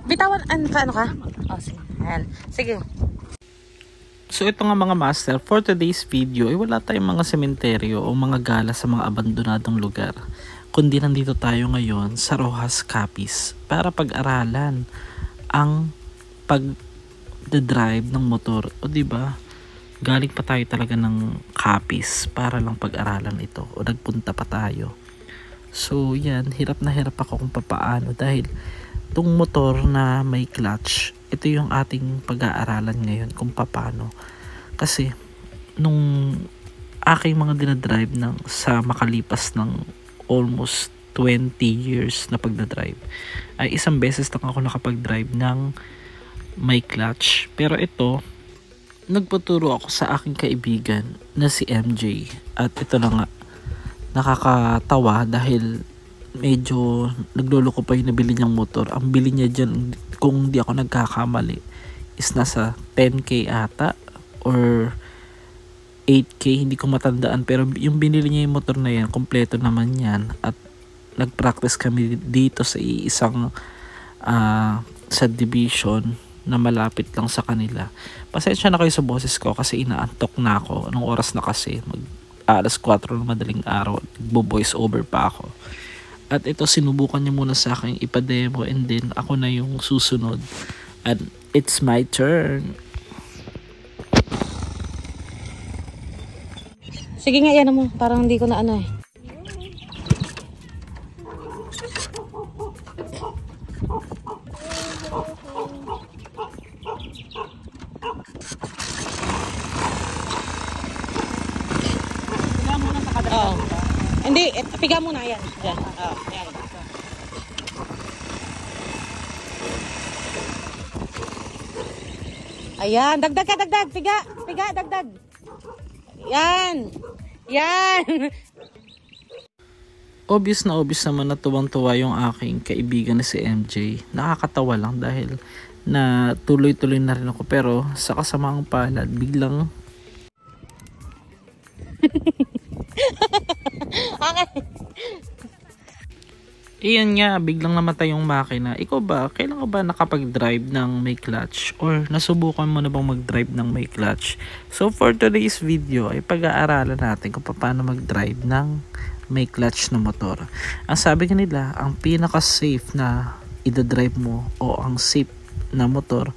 Bitawan, ano ka? Oh, sige. Ayan. Sige. So ito nga mga master, for today's video, wala tayong mga sementeryo o mga gala sa mga abandonadong lugar. Kundi nandito tayo ngayon sa Roxas, Capiz para pag-aralan ang pag-drive ng motor. O diba, galing pa tayo talaga ng Capiz para lang pag-aralan ito o nagpunta pa tayo. So yan, hirap na hirap ako kung papaano dahil itong motor na may clutch, ito yung ating pag-aaralan ngayon kung paano. Kasi nung aking mga dinadrive sa makalipas ng almost 20 years na pagdadrive, ay isang beses lang ako nakapag-drive ng may clutch. Pero ito, nagpaturo ako sa aking kaibigan na si MJ. At ito na nga, nakakatawa dahil medyo nagluloko pa yung nabili niyang motor. Ang bili niya dyan, kung hindi ako nagkakamali, is nasa 10k ata or 8k, hindi ko matandaan. Pero yung binili niya yung motor na yan, kompleto naman yan. At nag-practice kami dito sa isang subdivision na malapit lang sa kanila. Pasensya na kayo sa boses ko kasi inaantok na ako. Anong oras na kasi? Alas 4 ng madaling araw. Nagbo-voice over pa ako. At ito, sinubukan niya muna sa akin ipa-demo and then ako na yung susunod. And it's my turn. Sige nga, yan mo. Parang hindi ko na ano eh. Piga muna sa kadang. Oo. Hindi, piga muna yan. Yan. Oh, yan. Ayan, dagdag ka, dagdag. Piga, dagdag. Yan. Yan. Obvious naman na tuwang-tuwa yung aking kaibigan na si MJ. Nakakatawa lang dahil na tuloy-tuloy na rin ako. Pero sa kasamaang palad, biglang iyan nga, biglang namatay yung makina. Ikaw ba, kailan ka ba nakapag-drive ng may clutch? Or nasubukan mo na bang mag-drive ng may clutch? So for today's video ay pag-aaralan natin kung paano mag-drive ng may clutch na motor. Ang sabi nila, ang pinaka-safe na i-drive mo o ang safe na motor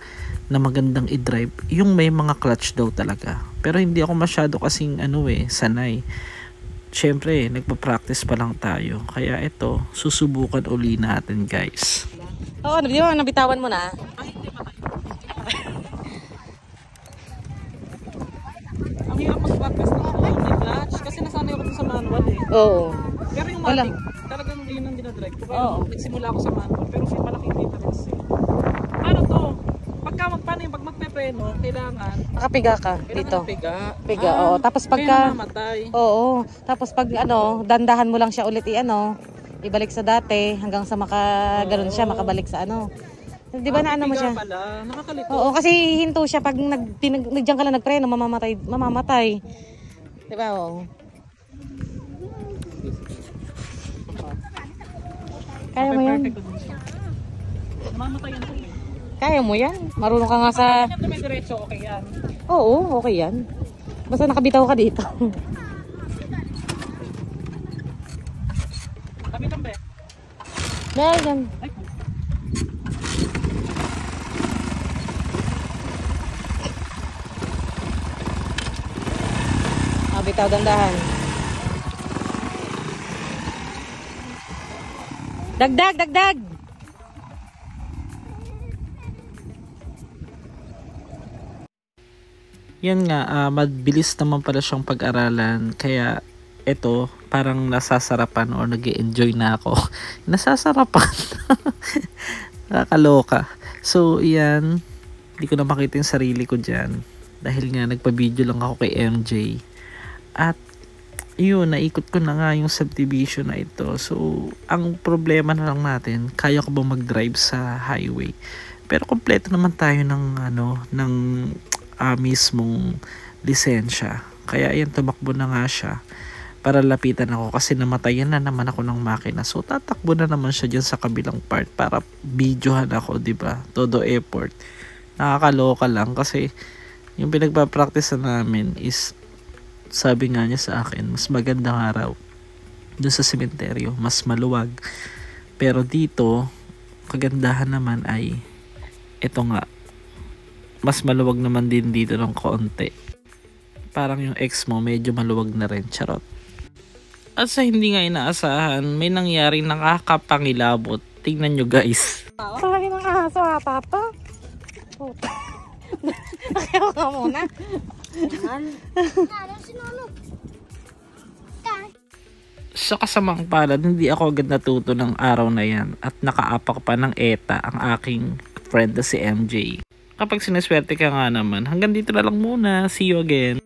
na magandang i-drive, yung may mga clutch daw talaga. Pero hindi ako masyado kasing sanay. Siyempre, nagpa-practice pa lang tayo. Kaya ito, susubukan uli natin, guys. Oo, nabitawan mo na. Ang hirap mag-practice na ako may clutch kasi nasanay ako sa manual eh. Oo. Pero yung matic, talagang yun ang dinadrive ko. Kaya nagsimula ako sa manual, pero may malaking difference eh. Ano to? Paano yung pag magpe-preno, kailangan Nakapiga ka dito. Piga, oo. Tapos kaya namamatay. Oo. Tapos pag dandahan mo lang siya ulit ibalik sa dati hanggang sa makaganoon siya, makabalik sa Di ba na mo siya? Pala. Nakakalito. Oo, kasi hinto siya pag nagdiyan ka lang nagpreno, mamamatay. Di ba? Oo. Kaya mo yan. Mamamatay yan. Kaya mo yan. Marunong ka nga sa... Kaya may diretso, okay yan. Oo, okay yan. Basta nakabitaw ka dito. Kapitan ba? Dahil bitaw, dandahan. Dagdag! Yan nga, mabilis naman pala siyang pag-aralan. Kaya ito, parang nasasarapan or nag-e-enjoy na ako. Nasasarapan. Nakakaloka. So, yan. Hindi ko na makita yung sarili ko dyan. Dahil nga, nagpa-video lang ako kay MJ. At, yun, naikot ko na nga yung subdivision na ito. So, ang problema na lang natin, kaya ko ba mag-drive sa highway? Pero kompleto naman tayo ng mismong lisensya. Kaya ayan, tumakbo na nga siya. para lapitan ako kasi namatayan na naman ako ng makina. So tatakbo na naman siya dyan sa kabilang part para videohan ako, diba? Todo effort. Nakakaloka lang kasi yung pinagpapractice na namin is, sabi nga niya sa akin, mas magandang araw doon sa sementeryo, mas maluwag. Pero dito, kagandahan naman ay ito nga, mas maluwag naman din dito ng konti. Parang yung ex mo medyo maluwag na rin, charot. At sa hindi nga inaasahan, may nangyaring nakakapangilabot. Tingnan nyo guys. Lagi ng aso ata to. Puta. Ayaw ka muna. Sa kasamang palad, hindi ako agad natuto ng araw na yan at nakaapak pa ng ETA ang aking friend na si MJ. Kapag sineswerte ka nga naman, hanggang dito na lang muna. See you again.